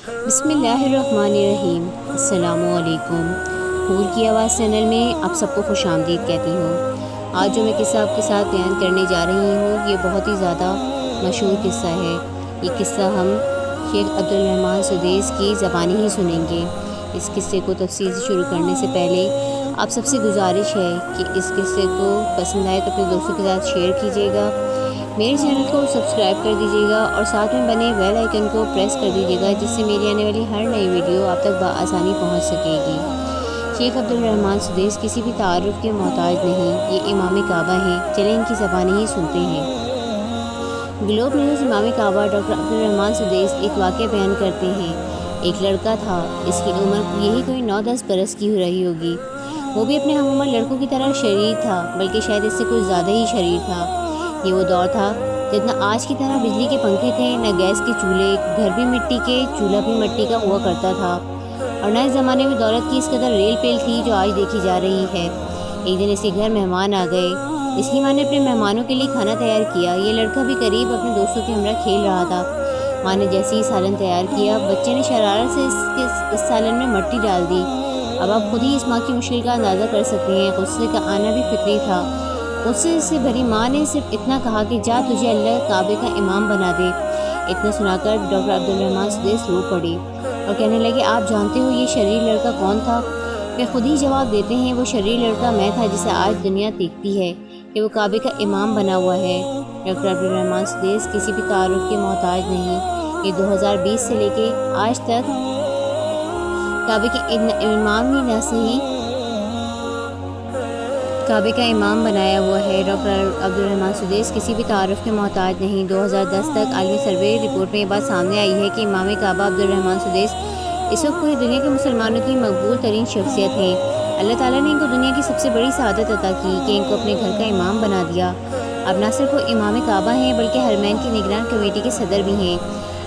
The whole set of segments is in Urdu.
بسم اللہ الرحمن الرحیم۔ السلام علیکم۔ حور کی آواز چینل میں آپ سب کو خوش آمدید کہتی ہوں۔ آج جو میں قصہ آپ کے ساتھ بیان کرنے جا رہی ہوں یہ بہت ہی زیادہ مشہور قصہ ہے۔ یہ قصہ ہم شیخ عبدالرحمن سدیس کی زبانی ہی سنیں گے۔ اس قصے کو تفصیل سے شروع کرنے سے پہلے آپ سب سے گزارش ہے کہ اس قصے کو پسند آئے تو اپنے دوستوں کے ساتھ شیئر کیجیے گا، میرے چینل کو سبسکرائب کر دیجیے گا اور ساتھ میں بنے بیل آئیکن کو پریس کر دیجیے گا جس سے میری آنے والی ہر نئی ویڈیو آپ تک بآسانی پہنچ سکے گی۔ شیخ عبدالرحمن سدیس کسی بھی تعارف کے محتاج نہیں، یہ امام کعبہ ہیں۔ چلیں ان کی زبانی ہی سنتے ہیں۔ گلوب نیوز امام کعبہ ڈاکٹر عبدالرحمن سدیس ایک واقعہ بیان کرتے ہیں۔ ایک لڑکا تھا، اس کی عمر یہی کوئی 9-10 برس کی ہو رہی ہوگی۔ وہ بھی اپنے ہم عمر لڑکوں کی طرح شریر تھا، بلکہ شاید اس سے کچھ زیادہ ہی شریر تھا۔ یہ وہ دور تھا جب نہ آج کی طرح بجلی کے پنکھے تھے، نہ گیس کے چولہے، گھر بھی مٹی کے، چولہا بھی مٹی کا ہوا کرتا تھا، اور نہ اس زمانے میں دولت کی اس قدر ریل پیل تھی جو آج دیکھی جا رہی ہے۔ ایک دن اس کے گھر مہمان آ گئے۔ اس کی ماں نے اپنے مہمانوں کے لیے کھانا تیار کیا۔ یہ لڑکا بھی قریب اپنے دوستوں کے ہمراہ کھیل رہا تھا۔ ماں نے جیسے ہی سالن تیار کیا، بچے نے شرارت سے اس سالن میں مٹی ڈال دی۔ اب آپ خود ہی اس ماں کی مشکل کا اندازہ کر سکتے ہیں۔ غصے کا آنا بھی فطری تھا۔ غصے سے بھری ماں نے صرف اتنا کہا کہ جا تجھے اللہ کعبے کا امام بنا دے۔ اتنا سنا کر ڈاکٹر عبدالرحمن سدیس رو پڑے اور کہنے لگے، آپ جانتے ہو یہ شریر لڑکا کون تھا؟ وہ خود ہی جواب دیتے ہیں، وہ شریر لڑکا میں تھا جسے آج دنیا دیکھتی ہے کہ وہ کعبے کا امام بنا ہوا ہے۔ ڈاکٹر عبدالرحمن سدیس کسی بھی تعارف کے محتاج نہیں۔ یہ 2020 سے لے کے آج تک کعبے کے امام ہی نہ صحیح، کعبے کا امام بنایا ہوا ہے۔ ڈاکٹر عبدالرحمن سدیس کسی بھی تعارف کے محتاج نہیں۔ 2010 تک عالمی سروے رپورٹ میں یہ بات سامنے آئی ہے کہ امام کعبہ عبدالرحمن سدیس اس وقت پوری دنیا کے مسلمانوں کی مقبول ترین شخصیت ہیں۔ اللہ تعالیٰ نے ان کو دنیا کی سب سے بڑی سعادت عطا کی کہ ان کو اپنے گھر کا امام بنا دیا۔ اب نہ صرف وہ امام کعبہ ہیں بلکہ حرمین کی نگران کمیٹی کے صدر بھی ہیں۔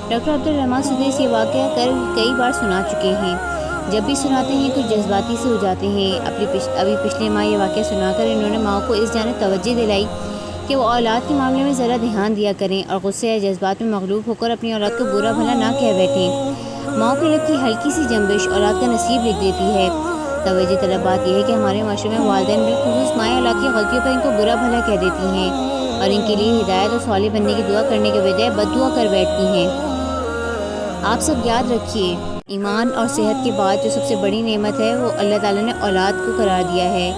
ڈاکٹر عبدالرحمن سدیس یہ واقعہ کئی بار سنا چکے ہیں۔ جب بھی سناتے ہیں کچھ جذباتی سے ہو جاتے ہیں۔ ابھی پچھلے ماہ یہ واقعہ سنا کر انہوں نے ماں کو اس جانب توجہ دلائی کہ وہ اولاد کے معاملے میں ذرا دھیان دیا کریں اور غصے یا جذبات میں مغلوب ہو کر اپنی اولاد کو برا بھلا نہ کہہ بیٹھیں۔ ماں کے لب کی ہلکی سی جنبش اولاد کا نصیب لکھ دیتی ہے۔ توجہ طلب بات یہ ہے کہ ہمارے معاشرے میں والدین بالخصوص مائیں اولاد کی غلطیوں پر ان کو برا بھلا کہہ دیتی ہیں اور ان کے لیے ہدایت اور صالح بننے کی دعا کرنے کے بجائے بد دعا کر بیٹھتی ہیں۔ آپ سب یاد رکھیے، ایمان اور صحت کے بعد جو سب سے بڑی نعمت ہے وہ اللہ تعالیٰ نے اولاد کو قرار دیا ہے۔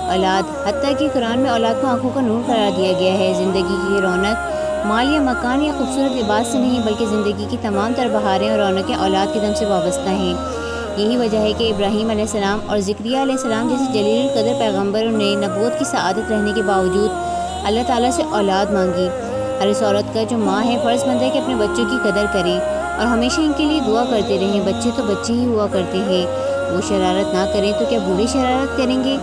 اولاد، حتیٰ کہ قرآن میں اولاد کو آنکھوں کا نور قرار دیا گیا ہے۔ زندگی کی رونق مال یا مکان یا خوبصورت لباس سے نہیں بلکہ زندگی کی تمام تر بہاریں اور رونقیں اولاد کے دم سے وابستہ ہیں۔ یہی وجہ ہے کہ ابراہیم علیہ السلام اور زکریا علیہ السلام جیسے جلیل القدر پیغمبروں نے نبوت کی سعادت رہنے کے باوجود اللہ تعالیٰ سے اولاد مانگی۔ ہر اس عورت کا جو ماں ہے فرض بنتا ہے کہ اپنے بچوں کی قدر کرے اور ہمیشہ ان کے لیے دعا کرتے رہیں۔ بچے تو بچے ہی ہوا کرتے ہیں، وہ شرارت نہ کریں تو کیا بوڑھے شرارت کریں گے؟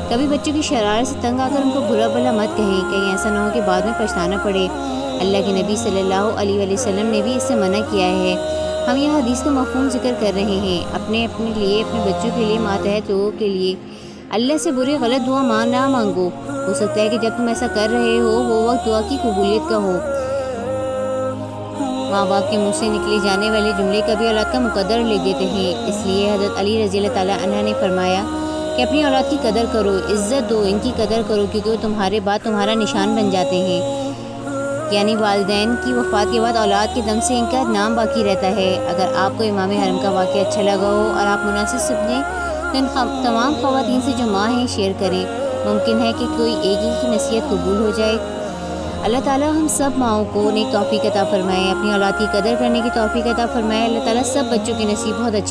کبھی بچوں کی شرارت سے تنگ آ کر ان کو برا بھلا مت کہیں، کہیں ایسا نہ ہو کہ بعد میں پچھتانا پڑے۔ اللہ کے نبی صلی اللہ علیہ وسلم نے بھی اس سے منع کیا ہے۔ ہم یہ حدیث کا مفہوم ذکر کر رہے ہیں، اپنے لیے، اپنے بچوں کے لیے، ماتحت لوگوں کے لیے۔ اللہ سے برے غلط دعا نہ مانگو۔ ہو سکتا ہے کہ جب تم ایسا کر رہے ہو وہ وقت دعا کی قبولیت کا ہو۔ ماں باپ کے منہ سے نکلے جانے والے جملے کبھی اولاد کا مقدر لکھ دیتے ہیں۔ اس لیے حضرت علی رضی اللہ تعالیٰ عنہ نے فرمایا کہ اپنی اولاد کی قدر کرو، عزت دو، ان کی قدر کرو، کیونکہ وہ تمہارے بعد تمہارا نشان بن جاتے ہیں۔ یعنی والدین کی وفات کے بعد اولاد کے دم سے ان کا نام باقی رہتا ہے۔ اگر آپ کو امام حرم کا واقعہ اچھا لگا ہو اور آپ مناسب سمجھیں تو ان تمام خواتین سے جو ماں ہیں شیئر کریں۔ ممکن ہے کہ کوئی ایک ہی کی نصیحت قبول ہو جائے۔ اللہ تعالیٰ ہم سب ماؤں کو نیک توفیق عطا فرمائے، اپنی اولاد کی قدر کرنے کی توفیق عطا فرمائے۔ اللہ تعالیٰ سب بچوں کے نصیب بہت اچھے